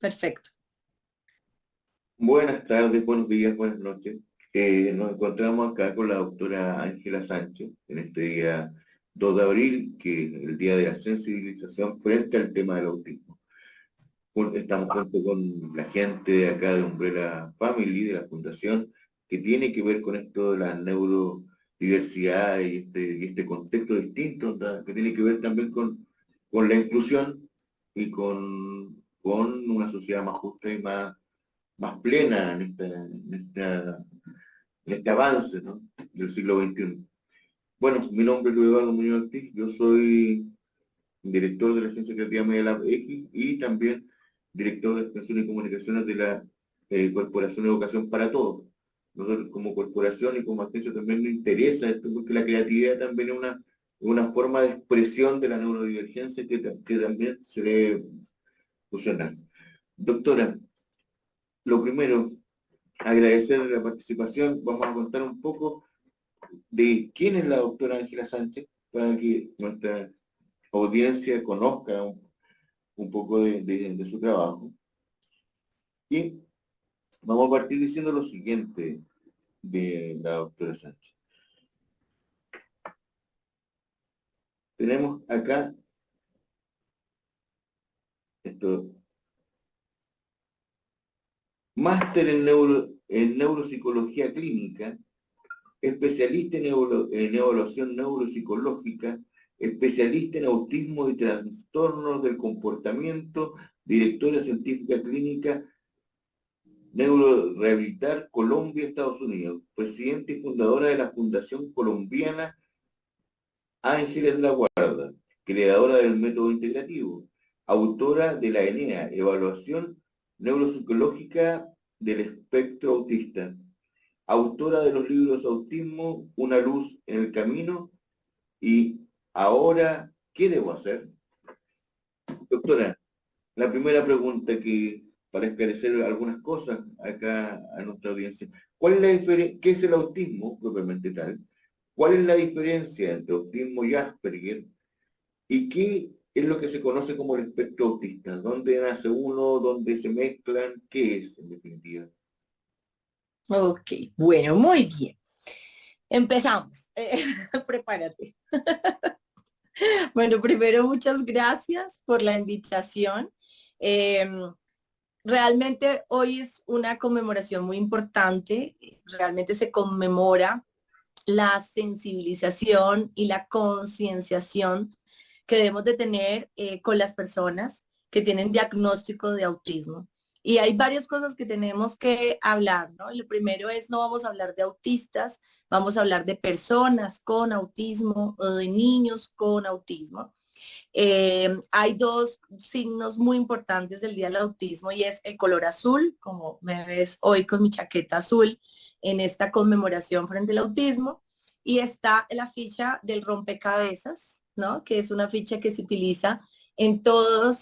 Perfecto. Buenas tardes, buenos días, buenas noches. Nos encontramos acá con la doctora Ángela Sánchez en este día 2 de abril, que es el día de la sensibilización frente al tema del autismo. Estamos junto con la gente de acá de Umbrella Family, de la Fundación, que tiene que ver con esto de la neurodiversidad y este contexto distinto, ¿verdad? Que tiene que ver también con la inclusión y con una sociedad más justa y más plena en este avance, ¿no? Del siglo XXI. Bueno, mi nombre es Luis Eduardo Muñoz Ortiz, yo soy director de la Agencia Creativa Media Lab X y también director de Extensión y Comunicaciones de la Corporación de Educación para Todos. Nosotros como corporación y como agencia también nos interesa esto porque la creatividad también es una forma de expresión de la neurodivergencia que también se debe fusionar. Doctora, lo primero, agradecer la participación. Vamos a contar un poco de quién es la doctora Ángela Sánchez para que nuestra audiencia conozca un poco de su trabajo. Y vamos a partir diciendo lo siguiente de la doctora Sánchez. Tenemos acá esto, máster en neuropsicología clínica, especialista en evaluación neuropsicológica, especialista en autismo y trastornos del comportamiento, directora científica clínica, Neurorehabilitar Colombia, Estados Unidos, presidenta y fundadora de la Fundación Colombiana Ángeles de la Guarda, creadora del método integrativo, autora de la ENEA, Evaluación Neuropsicológica del Espectro Autista, autora de los libros Autismo, Una luz en el camino y Ahora, ¿qué debo hacer? Doctora, la primera pregunta para esclarecer algunas cosas acá a nuestra audiencia. ¿Cuál es la diferencia? ¿Qué es el autismo propiamente tal? ¿Cuál es la diferencia entre autismo y Asperger? ¿Y qué es lo que se conoce como el espectro autista? ¿Dónde nace uno? ¿Dónde se mezclan? ¿Qué es, en definitiva? Ok, bueno, muy bien. Empezamos. Prepárate. Bueno, primero, muchas gracias por la invitación. Eh, Realmente hoy es una conmemoración muy importante. Realmente se conmemora la sensibilización y la concienciación que debemos de tener con las personas que tienen diagnóstico de autismo. Y hay varias cosas que tenemos que hablar, ¿no? Lo primero es, no vamos a hablar de autistas, vamos a hablar de personas con autismo o de niños con autismo. Hay dos signos muy importantes del Día del Autismo y es el color azul, como me ves hoy con mi chaqueta azul en esta conmemoración frente al autismo, y está la ficha del rompecabezas, ¿no? Que es una ficha que se utiliza en todo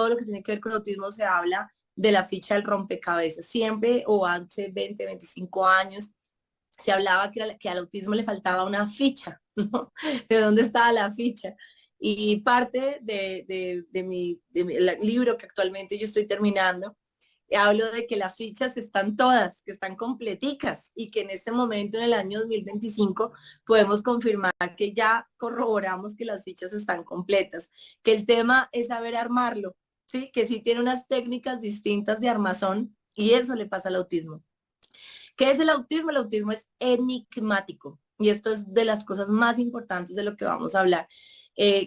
lo que tiene que ver con autismo se habla de la ficha del rompecabezas. Siempre o hace 20, 25 años se hablaba que al autismo le faltaba una ficha, ¿no? ¿De dónde estaba la ficha? Y parte de mi libro que actualmente yo estoy terminando, hablo de que las fichas están todas, que están completicas y que en este momento, en el año 2025, podemos confirmar que ya corroboramos que las fichas están completas, que el tema es saber armarlo, ¿sí? Que sí tiene unas técnicas distintas de armazón y eso le pasa al autismo. ¿Qué es el autismo? El autismo es enigmático y esto es de las cosas más importantes de lo que vamos a hablar.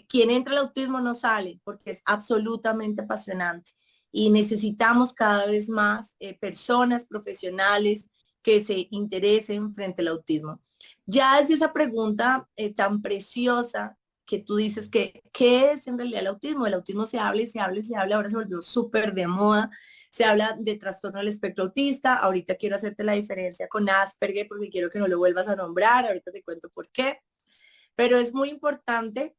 Quien entra al autismo no sale porque es absolutamente apasionante y necesitamos cada vez más personas profesionales que se interesen frente al autismo. Ya es esa pregunta tan preciosa que tú dices que, ¿qué es en realidad el autismo? El autismo se habla y se habla y se habla, ahora se volvió súper de moda. Se habla de trastorno del espectro autista, ahorita quiero hacerte la diferencia con Asperger porque quiero que no lo vuelvas a nombrar, ahorita te cuento por qué, pero es muy importante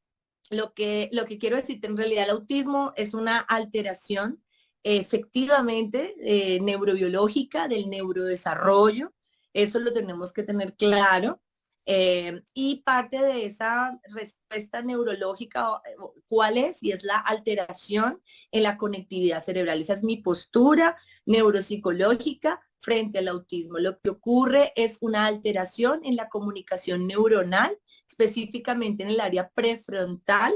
lo que quiero decirte. En realidad el autismo es una alteración efectivamente neurobiológica del neurodesarrollo, eso lo tenemos que tener claro. Y parte de esa respuesta neurológica, ¿cuál es? Y es la alteración en la conectividad cerebral. Esa es mi postura neuropsicológica frente al autismo. Lo que ocurre es una alteración en la comunicación neuronal, específicamente en el área prefrontal,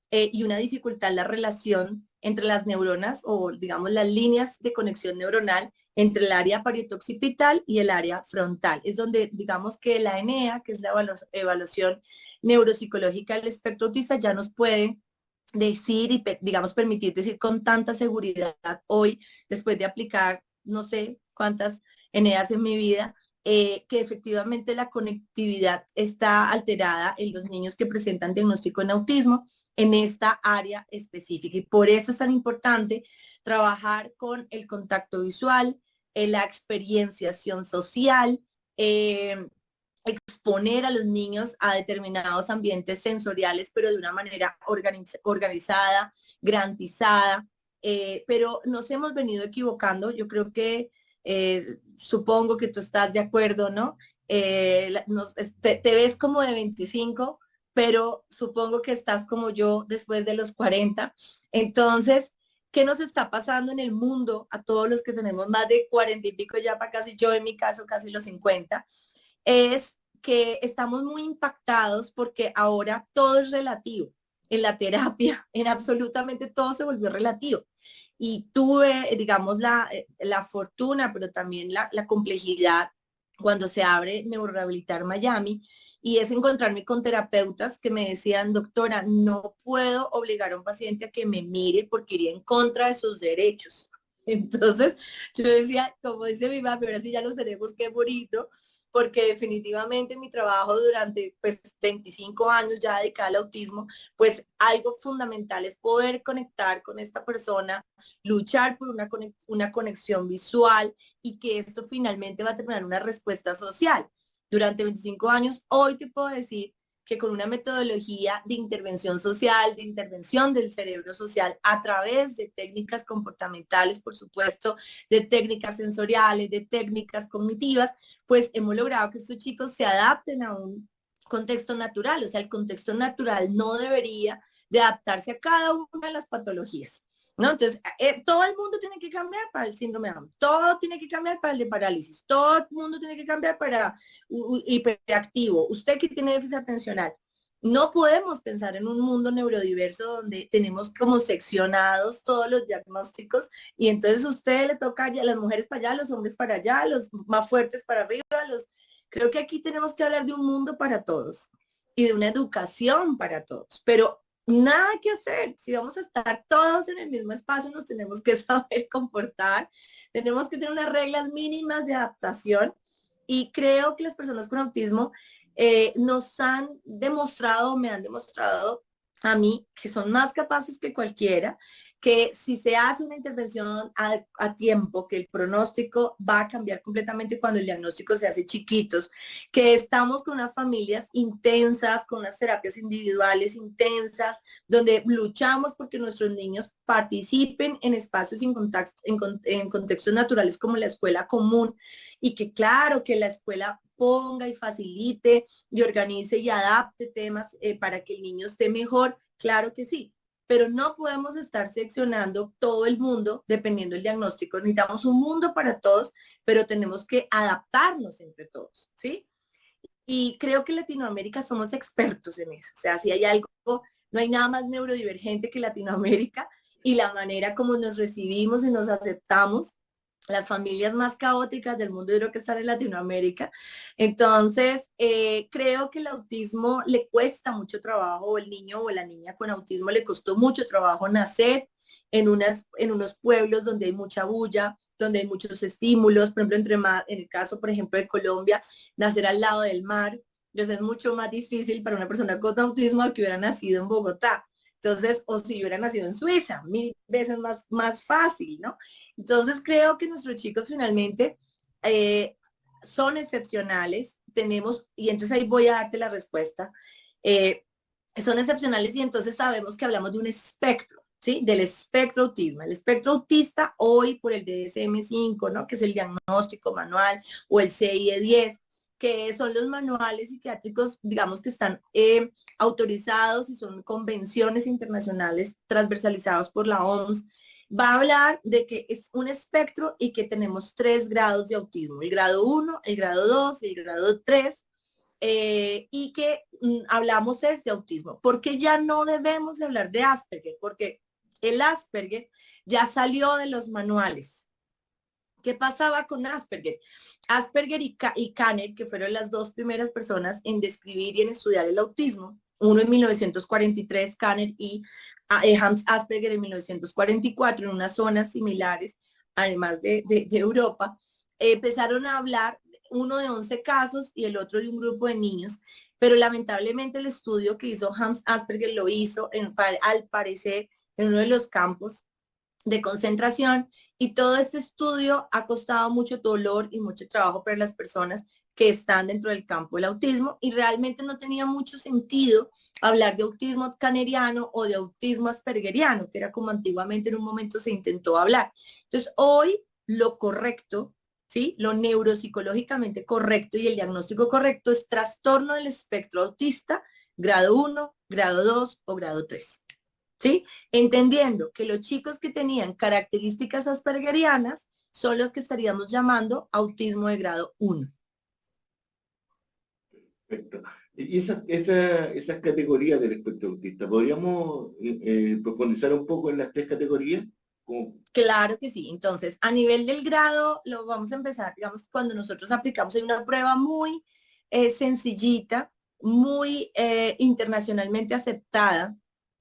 y una dificultad en la relación entre las neuronas o, digamos, las líneas de conexión neuronal entre el área parieto-occipital y el área frontal. Es donde, digamos, que la ENEA, que es la evaluación neuropsicológica del espectro autista, ya nos puede decir y, digamos, permitir decir con tanta seguridad hoy, después de aplicar no sé cuántas ENEAs en mi vida, que efectivamente la conectividad está alterada en los niños que presentan diagnóstico en autismo en esta área específica. Y por eso es tan importante trabajar con el contacto visual, la experienciación social, exponer a los niños a determinados ambientes sensoriales, pero de una manera organizada, garantizada. Pero nos hemos venido equivocando. Yo creo que supongo que tú estás de acuerdo, ¿no? Te ves como de 25, pero supongo que estás como yo después de los 40. Entonces, ¿qué nos está pasando en el mundo a todos los que tenemos más de 40 y pico ya para casi, yo en mi caso casi los 50? Es que estamos muy impactados porque ahora todo es relativo. En la terapia, en absolutamente todo se volvió relativo. Y tuve, digamos, la fortuna, pero también la complejidad cuando se abre Neurorehabilitar Miami, y es encontrarme con terapeutas que me decían, doctora, no puedo obligar a un paciente a que me mire porque iría en contra de sus derechos. Entonces, yo decía, como dice mi mamá, ahora sí ya los tenemos que bonito, porque definitivamente mi trabajo durante pues 25 años ya dedicada al autismo, pues algo fundamental es poder conectar con esta persona, luchar por una conexión visual y que esto finalmente va a terminar una respuesta social. Durante 25 años, hoy te puedo decir que con una metodología de intervención social, de intervención del cerebro social a través de técnicas comportamentales, por supuesto, de técnicas sensoriales, de técnicas cognitivas, pues hemos logrado que estos chicos se adapten a un contexto natural. O sea, el contexto natural no debería de adaptarse a cada una de las patologías, ¿no? Entonces, todo el mundo tiene que cambiar para el síndrome de Down, todo tiene que cambiar para el de parálisis, todo el mundo tiene que cambiar para hiperactivo, usted que tiene déficit atencional. No podemos pensar en un mundo neurodiverso donde tenemos como seccionados todos los diagnósticos y entonces a usted le toca a las mujeres para allá, los hombres para allá, los más fuertes para arriba, los... Creo que aquí tenemos que hablar de un mundo para todos y de una educación para todos, pero nada que hacer. Si vamos a estar todos en el mismo espacio, nos tenemos que saber comportar, tenemos que tener unas reglas mínimas de adaptación y creo que las personas con autismo nos han demostrado, me han demostrado a mí que son más capaces que cualquiera, que si se hace una intervención a tiempo, que el pronóstico va a cambiar completamente cuando el diagnóstico se hace chiquitos, que estamos con unas familias intensas, con unas terapias individuales intensas, donde luchamos porque nuestros niños participen en espacios en contextos naturales como la escuela común y que claro, que la escuela ponga y facilite y organice y adapte temas para que el niño esté mejor, claro que sí, pero no podemos estar seccionando todo el mundo dependiendo del diagnóstico. Necesitamos un mundo para todos, pero tenemos que adaptarnos entre todos, ¿sí? Y creo que en Latinoamérica somos expertos en eso. O sea, si hay algo, no hay nada más neurodivergente que Latinoamérica y la manera como nos recibimos y nos aceptamos. Las familias más caóticas del mundo, yo creo que están en Latinoamérica. Entonces, creo que el autismo le cuesta mucho trabajo, o el niño o la niña con autismo le costó mucho trabajo nacer en unos pueblos donde hay mucha bulla, donde hay muchos estímulos. Por ejemplo, en el caso, por ejemplo, de Colombia, nacer al lado del mar, entonces es mucho más difícil para una persona con autismo que hubiera nacido en Bogotá. Entonces, o si hubiera nacido en Suiza, 1000 veces más fácil, ¿no? Entonces, creo que nuestros chicos finalmente son excepcionales, tenemos, y entonces ahí voy a darte la respuesta, son excepcionales y entonces sabemos que hablamos de un espectro, ¿sí? Del espectro autismo. El espectro autista hoy por el DSM-5, ¿no? Que es el diagnóstico manual, o el CIE-10, que son los manuales psiquiátricos, digamos que están autorizados y son convenciones internacionales transversalizados por la OMS, va a hablar de que es un espectro y que tenemos 3 grados de autismo, el grado 1, el grado 2 y el grado 3, y que hablamos es de autismo. Porque ya no debemos hablar de Asperger, porque el Asperger ya salió de los manuales. ¿Qué pasaba con Asperger? Asperger y Kanner, que fueron las 2 primeras personas en describir y en estudiar el autismo, uno en 1943, Kanner, y Hans Asperger en 1944, en unas zonas similares, además de Europa, empezaron a hablar, uno de 11 casos y el otro de un grupo de niños, pero lamentablemente el estudio que hizo Hans Asperger lo hizo, al parecer, en uno de los campos de concentración, y todo este estudio ha costado mucho dolor y mucho trabajo para las personas que están dentro del campo del autismo, y realmente no tenía mucho sentido hablar de autismo caneriano o de autismo aspergeriano, que era como antiguamente en un momento se intentó hablar. Entonces, hoy lo correcto, ¿sí? Lo neuropsicológicamente correcto y el diagnóstico correcto es trastorno del espectro autista, grado 1, grado 2 o grado 3. ¿Sí? Entendiendo que los chicos que tenían características aspergerianas son los que estaríamos llamando autismo de grado 1. Perfecto. Y esas categorías del espectro autista, ¿podríamos profundizar un poco en las 3 categorías? Como, Claro que sí. Entonces, a nivel del grado, lo vamos a empezar, digamos, cuando nosotros aplicamos en una prueba muy sencillita, muy internacionalmente aceptada,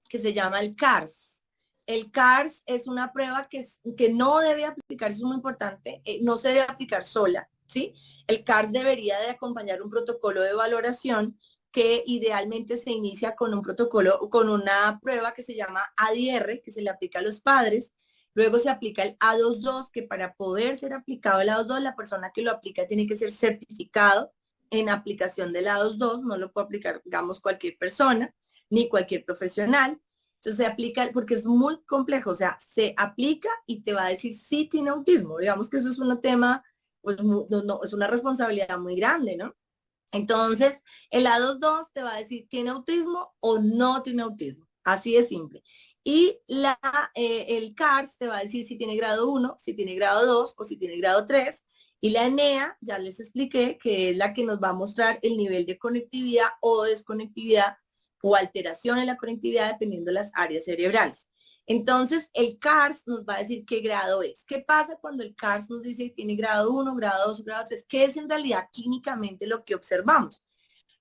que se llama el CARS. El CARS es una prueba que no debe aplicar, es muy importante, no se debe aplicar sola, ¿sí? El CARS debería de acompañar un protocolo de valoración que idealmente se inicia con un protocolo, con una prueba que se llama ADR, que se le aplica a los padres. Luego se aplica el A22, que para poder ser aplicado el A22, la persona que lo aplica tiene que ser certificado en aplicación del A22, no lo puede aplicar, digamos, cualquier persona, ni cualquier profesional. Entonces se aplica, porque es muy complejo, o sea, se aplica y te va a decir si tiene autismo. Digamos que eso es un tema, pues no, es una responsabilidad muy grande, ¿no? Entonces, el A22 te va a decir, ¿tiene autismo o no tiene autismo? Así de simple. Y el CARS te va a decir si tiene grado 1, si tiene grado 2 o si tiene grado 3. Y la ENEA, ya les expliqué, que es la que nos va a mostrar el nivel de conectividad o desconectividad o alteración en la conectividad dependiendo de las áreas cerebrales. Entonces, el CARS nos va a decir qué grado es. ¿Qué pasa cuando el CARS nos dice que tiene grado 1, grado 2, grado 3? ¿Qué es en realidad clínicamente lo que observamos?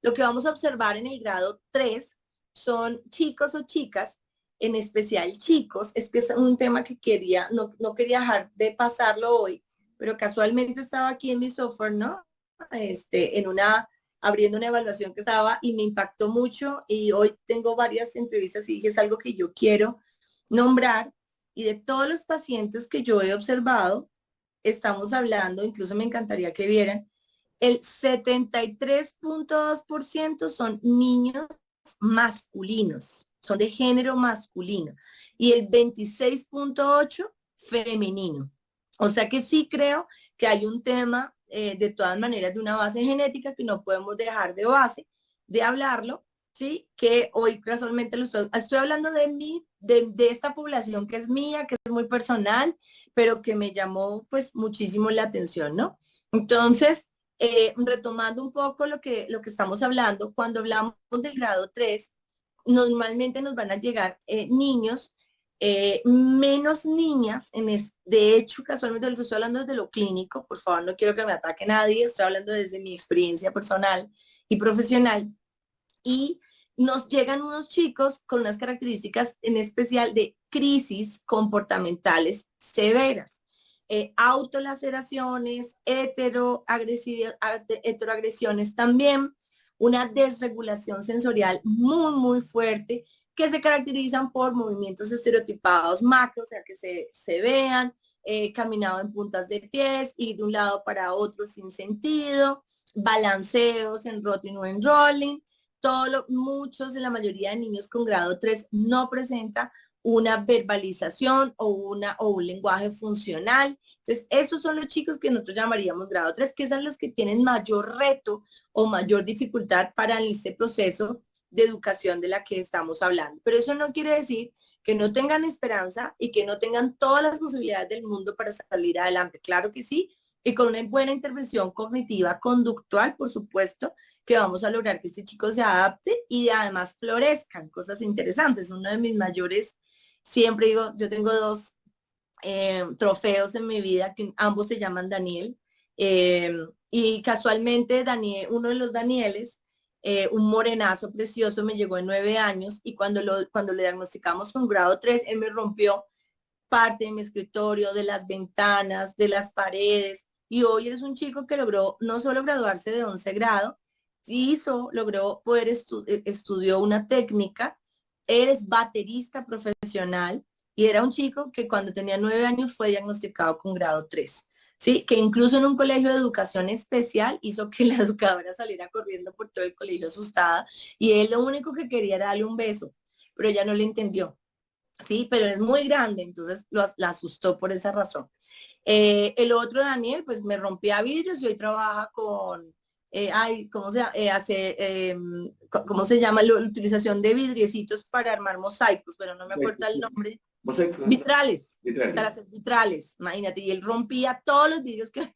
Lo que vamos a observar en el grado 3 son chicos o chicas, en especial chicos. Es que es un tema que no quería dejar de pasarlo hoy, pero casualmente estaba aquí en mi software, ¿no? Abriendo una evaluación que estaba y me impactó mucho, y hoy tengo varias entrevistas y dije, es algo que yo quiero nombrar, y de todos los pacientes que yo he observado, estamos hablando, incluso me encantaría que vieran, el 73.2% son niños masculinos, son de género masculino, y el 26.8% femenino. O sea que sí creo que hay un tema, de todas maneras, de una base genética que no podemos dejar de base, de hablarlo, ¿sí? Que hoy casualmente estoy hablando de esta población que es mía, que es muy personal, pero que me llamó pues muchísimo la atención, ¿no? Entonces, retomando un poco lo que estamos hablando, cuando hablamos del grado 3, normalmente nos van a llegar niños, menos niñas, de hecho, casualmente lo que estoy hablando desde lo clínico, por favor, no quiero que me ataque nadie, estoy hablando desde mi experiencia personal y profesional, y nos llegan unos chicos con unas características en especial de crisis comportamentales severas. Autolaceraciones, heteroagresiones también, una desregulación sensorial muy, muy fuerte, que se caracterizan por movimientos estereotipados macro, o sea, que se vean, caminado en puntas de pies, ir de un lado para otro sin sentido, balanceos en rotting o en rolling. Muchos de la mayoría de niños con grado 3 no presenta una verbalización o un lenguaje funcional. Entonces, estos son los chicos que nosotros llamaríamos grado 3, que son los que tienen mayor reto o mayor dificultad para este proceso de educación de la que estamos hablando. Pero eso no quiere decir que no tengan esperanza y que no tengan todas las posibilidades del mundo para salir adelante. Claro que sí, y con una buena intervención cognitiva, conductual, por supuesto, que vamos a lograr que este chico se adapte y además florezcan cosas interesantes. Uno de mis mayores, siempre digo, yo tengo dos trofeos en mi vida, que ambos se llaman Daniel, y casualmente Daniel, uno de los Danieles, un morenazo precioso, me llegó en 9 años y cuando le diagnosticamos con grado 3, él me rompió parte de mi escritorio, de las ventanas, de las paredes, y hoy es un chico que logró no solo graduarse de 11 grado, logró poder estudió una técnica, eres baterista profesional, y era un chico que cuando tenía 9 años fue diagnosticado con grado 3. Sí, que incluso en un colegio de educación especial hizo que la educadora saliera corriendo por todo el colegio asustada y él lo único que quería era darle un beso, pero ella no le entendió. Sí, pero es muy grande, entonces la asustó por esa razón. El otro, Daniel, pues me rompía vidrios y hoy trabaja con, ¿cómo se llama? La utilización de vidriecitos para armar mosaicos, pero no me acuerdo el nombre. Mosaico. Vitrales, Vitrales. para hacer vitrales, imagínate, y él rompía todos los vidrios que,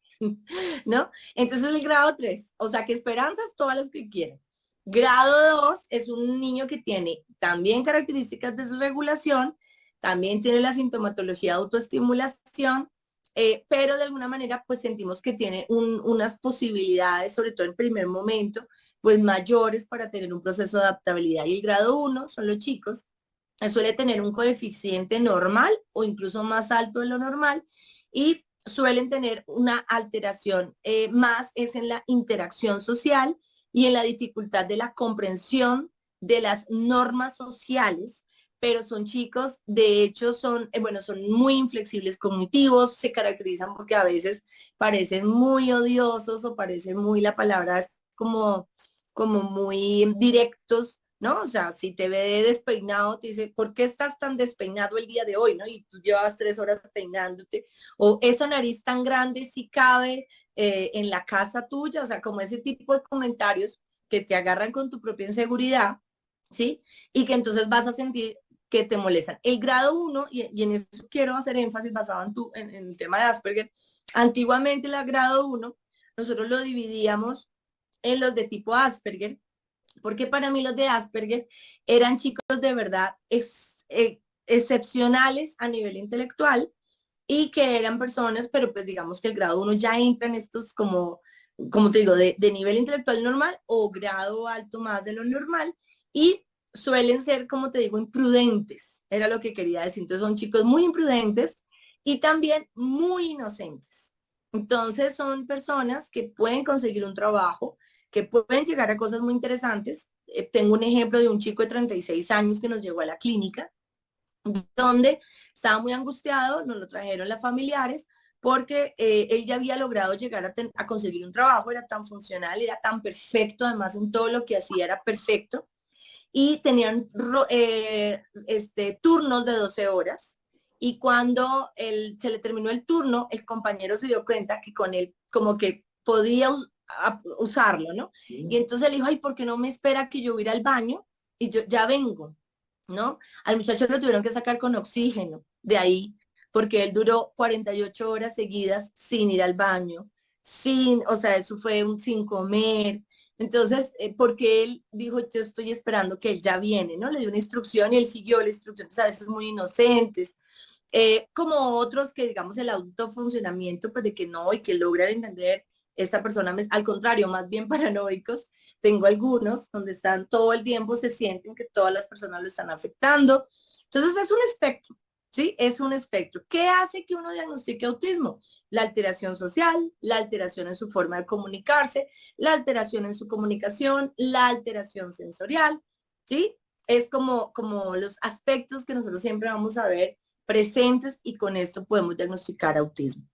¿no? Entonces el grado 3, o sea que esperanzas todas las que quieran. Grado 2 es un niño que tiene también características de desregulación, también tiene la sintomatología de autoestimulación, pero de alguna manera pues sentimos que tiene unas posibilidades, sobre todo en primer momento, pues mayores para tener un proceso de adaptabilidad. Y el grado 1 son los chicos, suele tener un coeficiente normal o incluso más alto de lo normal y suelen tener una alteración más es en la interacción social y en la dificultad de la comprensión de las normas sociales, pero son chicos, de hecho, son muy inflexibles cognitivos, se caracterizan porque a veces parecen muy odiosos o parecen muy, la palabra es como muy directos, ¿no? O sea, si te ve despeinado, te dice, ¿por qué estás tan despeinado el día de hoy, no? Y tú llevas 3 horas peinándote, o esa nariz tan grande si cabe en la casa tuya, o sea, como ese tipo de comentarios que te agarran con tu propia inseguridad, ¿sí? Y que entonces vas a sentir que te molestan. El grado 1, y en eso quiero hacer énfasis basado en el tema de Asperger, antiguamente el grado 1, nosotros lo dividíamos en los de tipo Asperger, porque para mí los de Asperger eran chicos de verdad excepcionales a nivel intelectual y que eran personas, pero pues digamos que el grado 1 ya entra en estos como te digo, de nivel intelectual normal o grado alto más de lo normal y suelen ser, como te digo, imprudentes, era lo que quería decir. Entonces son chicos muy imprudentes y también muy inocentes. Entonces son personas que pueden conseguir un trabajo, que pueden llegar a cosas muy interesantes. Tengo un ejemplo de un chico de 36 años que nos llegó a la clínica, donde estaba muy angustiado, nos lo trajeron las familiares, porque él ya había logrado llegar a conseguir un trabajo, era tan funcional, era tan perfecto, además en todo lo que hacía era perfecto, y tenían turnos de 12 horas, y cuando se le terminó el turno, el compañero se dio cuenta que con él como que podía usarlo, ¿no? Y entonces le dijo, ay, ¿por qué no me espera que yo ir al baño? Y yo ya vengo, ¿no? Al muchacho lo tuvieron que sacar con oxígeno de ahí, porque él duró 48 horas seguidas sin ir al baño, o sea, eso fue sin comer. Entonces, porque él dijo, yo estoy esperando que él ya viene, ¿no? Le dio una instrucción y él siguió la instrucción, entonces a veces muy inocentes, como otros que, digamos, el autofuncionamiento, pues de que no, y que logran entender, esta persona, al contrario, más bien paranoicos. Tengo algunos donde están todo el tiempo, se sienten que todas las personas lo están afectando. Entonces es un espectro, ¿sí? Es un espectro. ¿Qué hace que uno diagnostique autismo? La alteración social, la alteración en su forma de comunicarse, la alteración en su comunicación, la alteración sensorial, ¿sí? Es como los aspectos que nosotros siempre vamos a ver presentes y con esto podemos diagnosticar autismo.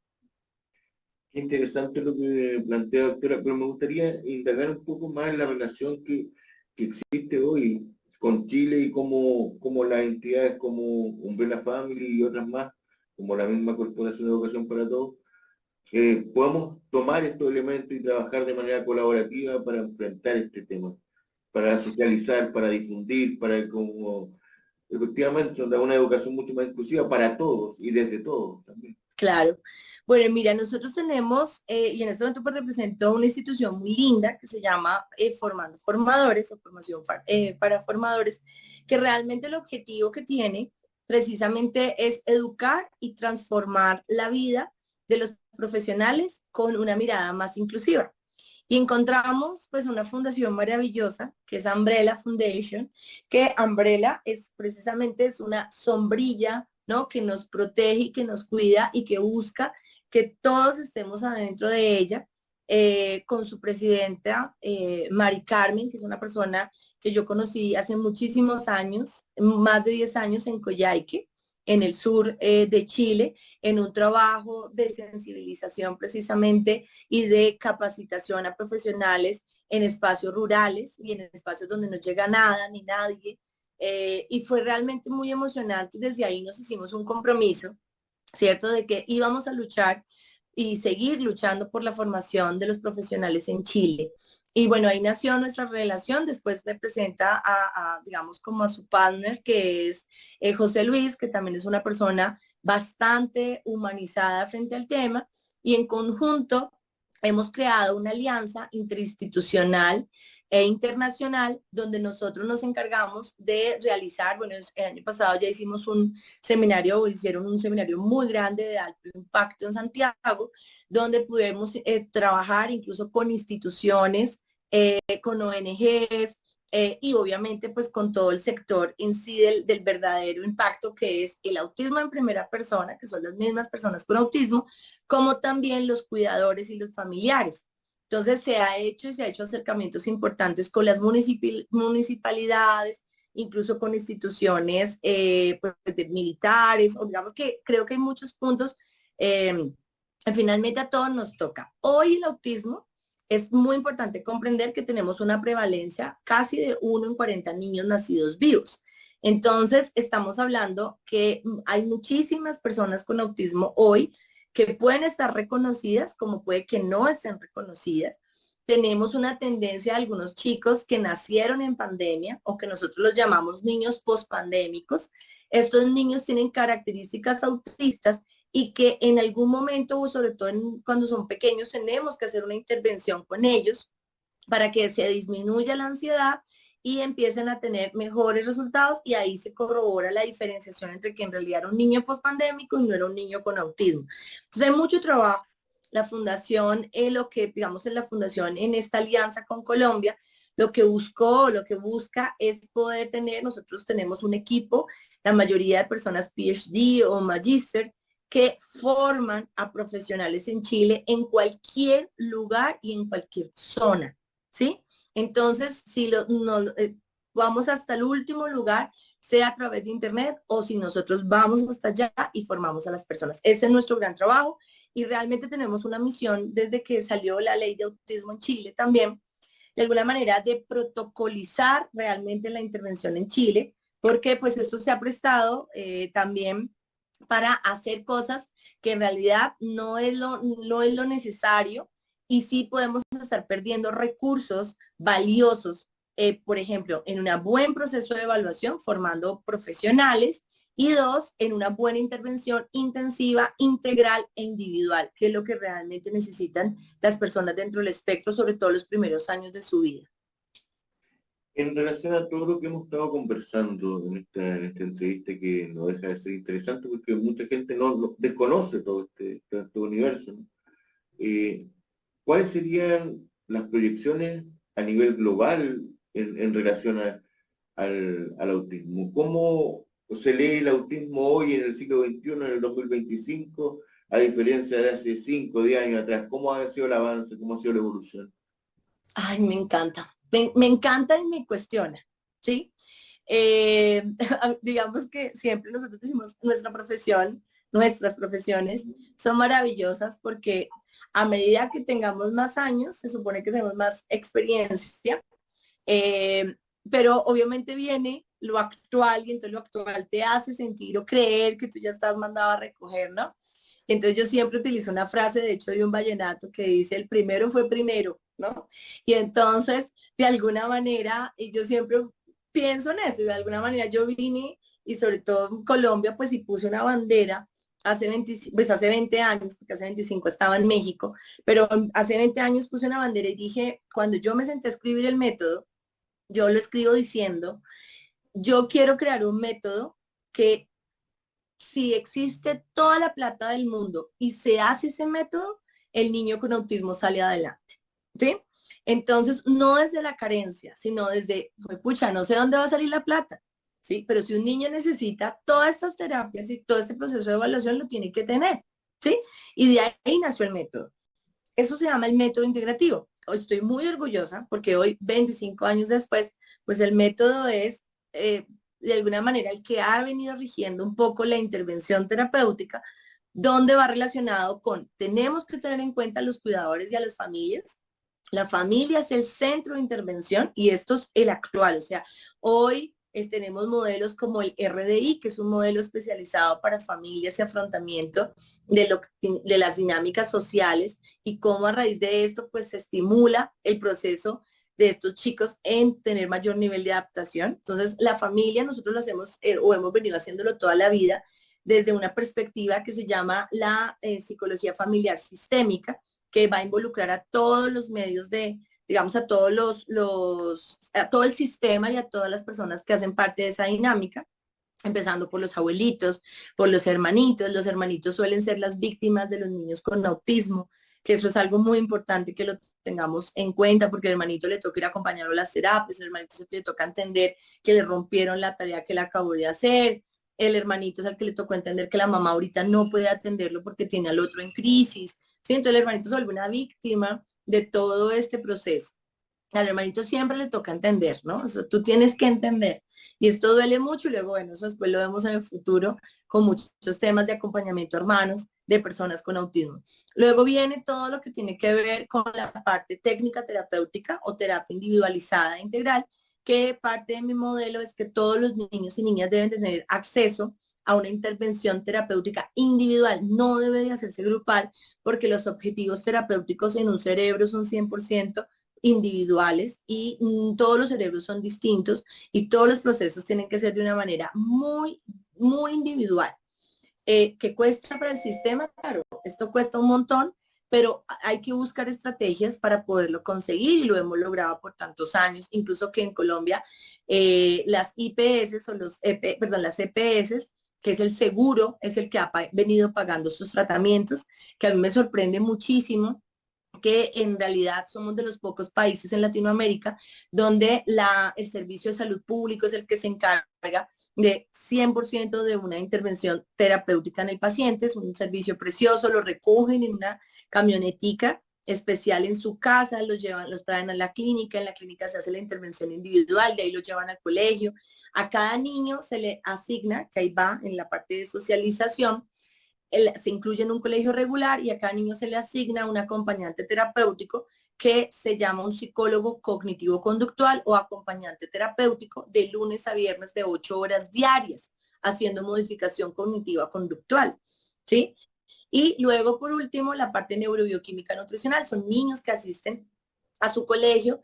Qué interesante lo que plantea, doctora, pero me gustaría indagar un poco más en la relación que existe hoy con Chile y como las entidades como Umbrella Family y otras más, como la misma Corporación de Educación para Todos, podamos tomar estos elementos y trabajar de manera colaborativa para enfrentar este tema, para socializar, para difundir, para como efectivamente dar una educación mucho más inclusiva para todos y desde todos también. Claro. Bueno, mira, nosotros tenemos, y en este momento pues represento una institución muy linda que se llama Formando Formadores o Formación para Formadores, que realmente el objetivo que tiene precisamente es educar y transformar la vida de los profesionales con una mirada más inclusiva. Y encontramos pues una fundación maravillosa que es Umbrella Foundation, que Umbrella es precisamente es una sombrilla, ¿no? Que nos protege y que nos cuida y que busca que todos estemos adentro de ella, con su presidenta, Mari Carmen, que es una persona que yo conocí hace muchísimos años, más de 10 años en Coyhaique, en el sur de Chile, en un trabajo de sensibilización precisamente y de capacitación a profesionales en espacios rurales y en espacios donde no llega nada ni nadie. Y fue realmente muy emocionante. Desde ahí nos hicimos un compromiso, ¿cierto? De que íbamos a luchar y seguir luchando por la formación de los profesionales en Chile. Y bueno, ahí nació nuestra relación. Después me presenta digamos, como a su partner, que es José Luis, que también es una persona bastante humanizada frente al tema. Y en conjunto hemos creado una alianza interinstitucional e internacional donde nosotros nos encargamos de realizar, bueno, el año pasado ya hicimos un seminario, o hicieron un seminario muy grande de alto impacto en Santiago, donde pudimos trabajar incluso con instituciones, con ONGs, y obviamente pues con todo el sector en sí del verdadero impacto que es el autismo en primera persona, que son las mismas personas con autismo, como también los cuidadores y los familiares. Entonces se ha hecho y se ha hecho acercamientos importantes con las municipalidades, incluso con instituciones pues, de militares, o digamos que creo que hay muchos puntos. Finalmente a todos nos toca. Hoy el autismo es muy importante comprender que tenemos una prevalencia casi de 1 en 40 niños nacidos vivos. Entonces, estamos hablando que hay muchísimas personas con autismo hoy que pueden estar reconocidas, como puede que no estén reconocidas. Tenemos una tendencia de algunos chicos que nacieron en pandemia o que nosotros los llamamos niños pospandémicos. Estos niños tienen características autistas y que en algún momento, o sobre todo cuando son pequeños, tenemos que hacer una intervención con ellos para que se disminuya la ansiedad y empiecen a tener mejores resultados, y ahí se corrobora la diferenciación entre que en realidad era un niño pospandémico y no era un niño con autismo. Entonces hay mucho trabajo. La fundación, lo que digamos en la fundación, en esta alianza con Colombia, lo que buscó, lo que busca es poder tener, nosotros tenemos un equipo, la mayoría de personas PhD o Magister, que forman a profesionales en Chile en cualquier lugar y en cualquier zona, ¿sí? Entonces, si vamos hasta el último lugar, sea a través de Internet o si nosotros vamos hasta allá y formamos a las personas. Ese es nuestro gran trabajo y realmente tenemos una misión desde que salió la ley de autismo en Chile también, de alguna manera de protocolizar realmente la intervención en Chile, porque pues esto se ha prestado también para hacer cosas que en realidad no es lo necesario, y sí podemos estar perdiendo recursos valiosos, por ejemplo, en un buen proceso de evaluación, formando profesionales, y dos, en una buena intervención intensiva, integral e individual, que es lo que realmente necesitan las personas dentro del espectro, sobre todo los primeros años de su vida. En relación a todo lo que hemos estado conversando en esta entrevista, que no deja de ser interesante porque mucha gente no desconoce todo este universo, ¿no? ¿Cuáles serían las proyecciones a nivel global en relación al autismo? ¿Cómo se lee el autismo hoy en el siglo XXI, en el 2025, a diferencia de hace 5 o 10 años atrás? ¿Cómo ha sido el avance? ¿Cómo ha sido la evolución? Ay, me encanta. Me encanta y me cuestiona, ¿sí? Digamos que siempre nosotros decimos nuestras profesiones son maravillosas porque a medida que tengamos más años, se supone que tenemos más experiencia, pero obviamente viene lo actual y entonces lo actual te hace sentir o creer que tú ya estás mandado a recoger, ¿no? Entonces yo siempre utilizo una frase, de hecho, de un vallenato que dice, el primero fue primero, ¿no? Y entonces, de alguna manera, y yo siempre pienso en eso, y de alguna manera yo vine, y sobre todo en Colombia, pues y puse una bandera hace 20, pues hace 20 años, porque hace 25 estaba en México, pero hace 20 años puse una bandera y dije, cuando yo me senté a escribir el método, yo lo escribo diciendo, yo quiero crear un método que si existe toda la plata del mundo y se hace ese método, el niño con autismo sale adelante, ¿sí? Entonces, no desde la carencia, sino desde, pues, pucha, no sé dónde va a salir la plata, ¿sí? Pero si un niño necesita todas estas terapias y todo este proceso de evaluación, lo tiene que tener, ¿sí? Y de ahí nació el método. Eso se llama el método integrativo. Hoy estoy muy orgullosa porque hoy, 25 años después, pues el método es, de alguna manera, el que ha venido rigiendo un poco la intervención terapéutica, donde va relacionado con, tenemos que tener en cuenta a los cuidadores y a las familias. La familia es el centro de intervención y esto es el actual. O sea, hoy tenemos modelos como el RDI, que es un modelo especializado para familias y afrontamiento de las dinámicas sociales y cómo a raíz de esto pues se estimula el proceso de estos chicos en tener mayor nivel de adaptación. Entonces, la familia nosotros lo hacemos o hemos venido haciéndolo toda la vida desde una perspectiva que se llama la psicología familiar sistémica, que va a involucrar a todos los medios de, digamos, a todos a todo el sistema y a todas las personas que hacen parte de esa dinámica, empezando por los abuelitos, por los hermanitos. Los hermanitos suelen ser las víctimas de los niños con autismo, que eso es algo muy importante que lo tengamos en cuenta, porque el hermanito le toca ir a acompañarlo a las terapias, el hermanito le toca entender que le rompieron la tarea que él acabó de hacer, el hermanito es al que le tocó entender que la mamá ahorita no puede atenderlo porque tiene al otro en crisis, ¿sí? Entonces el hermanito se vuelve una víctima de todo este proceso. Al hermanito siempre le toca entender, ¿no? O sea, tú tienes que entender. Y esto duele mucho y luego, bueno, eso después lo vemos en el futuro con muchos temas de acompañamiento a hermanos de personas con autismo. Luego viene todo lo que tiene que ver con la parte técnica terapéutica o terapia individualizada e integral, que parte de mi modelo es que todos los niños y niñas deben tener acceso a una intervención terapéutica individual, no debe de hacerse grupal, porque los objetivos terapéuticos en un cerebro son 100% individuales y todos los cerebros son distintos y todos los procesos tienen que ser de una manera muy, muy individual. ¿Qué cuesta para el sistema? Claro, esto cuesta un montón, pero hay que buscar estrategias para poderlo conseguir y lo hemos logrado por tantos años, incluso que en Colombia las IPS o las EPS, que es el seguro, es el que ha venido pagando sus tratamientos, que a mí me sorprende muchísimo que en realidad somos de los pocos países en Latinoamérica donde el servicio de salud público es el que se encarga de 100% de una intervención terapéutica en el paciente. Es un servicio precioso, lo recogen en una camionetica especial en su casa, los traen a la clínica, en la clínica se hace la intervención individual, de ahí los llevan al colegio. A cada niño se le asigna, que ahí va en la parte de socialización, se incluye en un colegio regular y a cada niño se le asigna un acompañante terapéutico que se llama un psicólogo cognitivo-conductual o acompañante terapéutico de lunes a viernes de 8 horas diarias, haciendo modificación cognitiva conductual, ¿sí? Y luego, por último, la parte neurobioquímica nutricional. Son niños que asisten a su colegio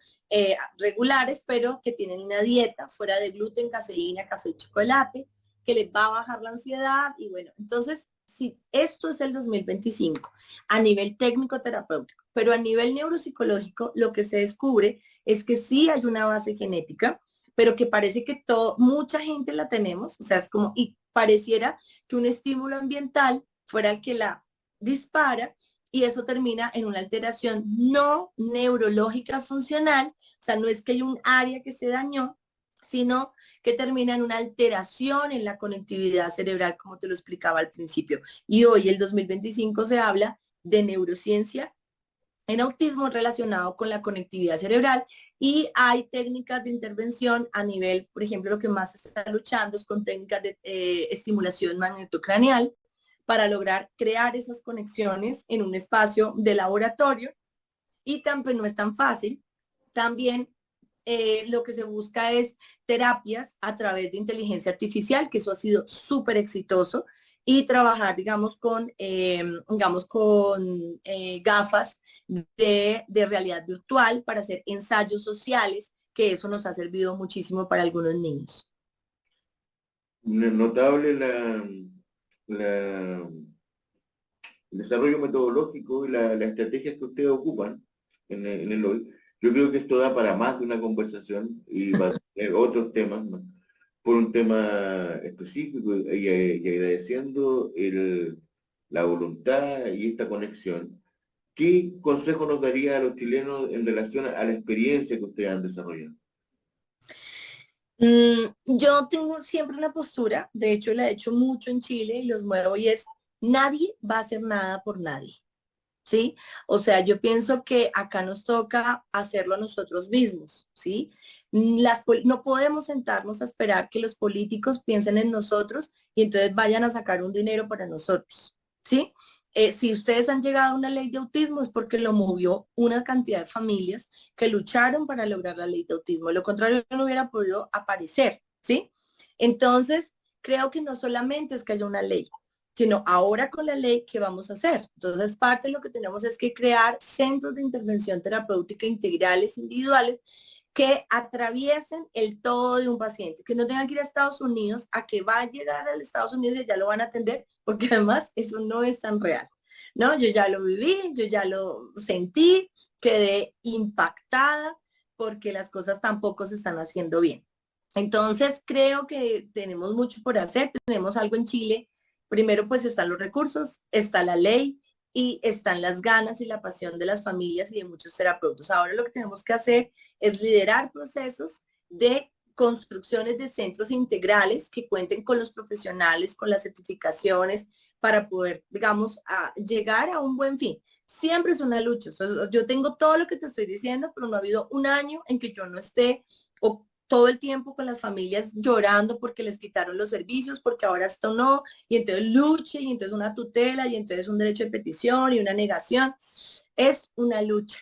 regulares, pero que tienen una dieta fuera de gluten, caseína, café y chocolate, que les va a bajar la ansiedad. Y bueno, entonces, si esto es el 2025 a nivel técnico terapéutico, pero a nivel neuropsicológico, lo que se descubre es que sí hay una base genética, pero que parece que mucha gente la tenemos, o sea, es como, y pareciera que un estímulo ambiental fuera el que la dispara y eso termina en una alteración no neurológica funcional, o sea, no es que hay un área que se dañó, sino que termina en una alteración en la conectividad cerebral, como te lo explicaba al principio. Y hoy, el 2025, se habla de neurociencia en autismo relacionado con la conectividad cerebral y hay técnicas de intervención a nivel, por ejemplo, lo que más se está luchando es con técnicas de estimulación magnetocraneal para lograr crear esas conexiones en un espacio de laboratorio y también no es tan fácil. También lo que se busca es terapias a través de inteligencia artificial, que eso ha sido súper exitoso, y trabajar, digamos, con gafas de realidad virtual para hacer ensayos sociales, que eso nos ha servido muchísimo para algunos niños. Notable el desarrollo metodológico y la estrategia que ustedes ocupan en el hoy. Yo creo que esto da para más de una conversación y va a tener otros temas, ¿no? Por un tema específico y agradeciendo la voluntad y esta conexión. ¿Qué consejo nos daría a los chilenos en relación a la experiencia que ustedes han desarrollado? Yo tengo siempre una postura, de hecho la he hecho mucho en Chile y los muevo, y es: nadie va a hacer nada por nadie, ¿sí? O sea, yo pienso que acá nos toca hacerlo nosotros mismos, ¿sí? No podemos sentarnos a esperar que los políticos piensen en nosotros y entonces vayan a sacar un dinero para nosotros, ¿sí? Si ustedes han llegado a una ley de autismo es porque lo movió una cantidad de familias que lucharon para lograr la ley de autismo. De lo contrario, no hubiera podido aparecer, ¿sí? Entonces, creo que no solamente es que haya una ley, sino ahora con la ley, ¿qué vamos a hacer? Entonces, parte de lo que tenemos es que crear centros de intervención terapéutica integrales, individuales, que atraviesen el todo de un paciente, que no tengan que ir a Estados Unidos, a que va a llegar a Estados Unidos y ya lo van a atender, porque además eso no es tan real, ¿no? Yo ya lo viví, yo ya lo sentí, quedé impactada porque las cosas tampoco se están haciendo bien. Entonces, creo que tenemos mucho por hacer, tenemos algo en Chile. Primero, pues están los recursos, está la ley y están las ganas y la pasión de las familias y de muchos terapeutas. Ahora lo que tenemos que hacer es liderar procesos de construcciones de centros integrales que cuenten con los profesionales, con las certificaciones para poder, digamos, llegar a un buen fin. Siempre es una lucha. Yo tengo todo lo que te estoy diciendo, pero no ha habido un año en que yo no esté o todo el tiempo con las familias llorando porque les quitaron los servicios, porque ahora esto no, y entonces lucha, y entonces una tutela, y entonces un derecho de petición y una negación. Es una lucha,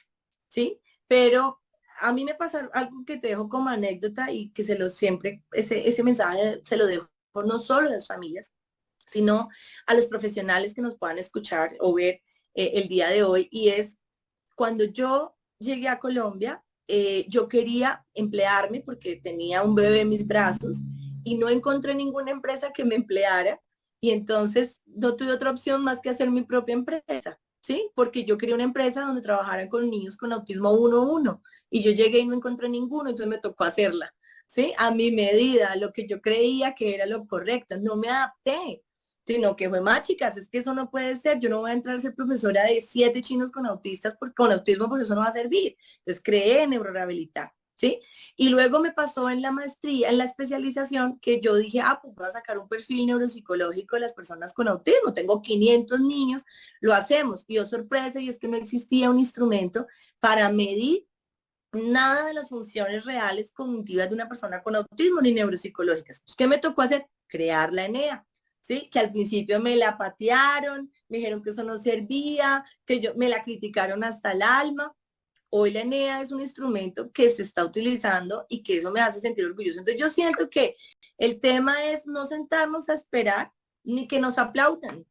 ¿sí? Pero a mí me pasa algo que te dejo como anécdota y que ese mensaje se lo dejo no solo a las familias, sino a los profesionales que nos puedan escuchar o ver el día de hoy, y es: cuando yo llegué a Colombia, yo quería emplearme porque tenía un bebé en mis brazos y no encontré ninguna empresa que me empleara, y entonces no tuve otra opción más que hacer mi propia empresa, ¿sí? Porque yo quería una empresa donde trabajaran con niños con autismo 1-1 y yo llegué y no encontré ninguno, entonces me tocó hacerla, ¿sí? A mi medida, lo que yo creía que era lo correcto, no me adapté, sino que fue: más chicas, es que eso no puede ser, yo no voy a entrar a ser profesora de 7 chinos con con autismo, porque eso no va a servir. Entonces creé en neurorehabilitar, ¿sí? Y luego me pasó en la maestría, en la especialización, que yo dije: pues voy a sacar un perfil neuropsicológico de las personas con autismo, tengo 500 niños, lo hacemos. Y yo, sorpresa, y es que no existía un instrumento para medir nada de las funciones reales cognitivas de una persona con autismo ni neuropsicológicas. ¿Qué me tocó hacer? Crear la ENEA, ¿sí? Que al principio me la patearon, me dijeron que eso no servía, me la criticaron hasta el alma. Hoy la ENEA es un instrumento que se está utilizando y que eso me hace sentir orgulloso. Entonces yo siento que el tema es no sentarnos a esperar ni que nos aplaudan,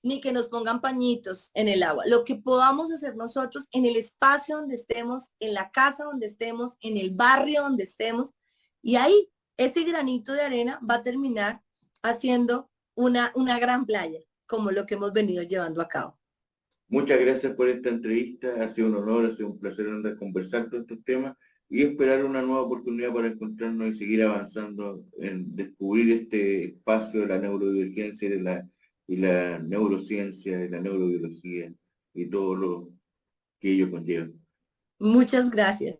ni que nos pongan pañitos en el agua. Lo que podamos hacer nosotros en el espacio donde estemos, en la casa donde estemos, en el barrio donde estemos, y ahí ese granito de arena va a terminar haciendo una gran playa, como lo que hemos venido llevando a cabo. Muchas gracias por esta entrevista, ha sido un honor, ha sido un placer andar conversar todos estos temas y esperar una nueva oportunidad para encontrarnos y seguir avanzando en descubrir este espacio de la neurodivergencia y la neurociencia y la neurobiología y todo lo que ello conlleva. Muchas gracias.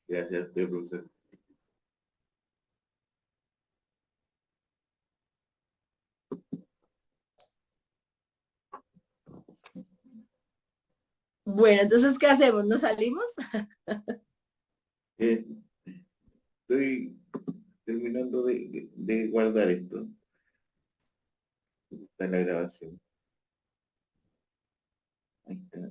Gracias, profesor. Bueno, entonces, ¿qué hacemos? ¿Nos salimos? Eh, Estoy terminando de guardar esto. Está en la grabación. Ahí está.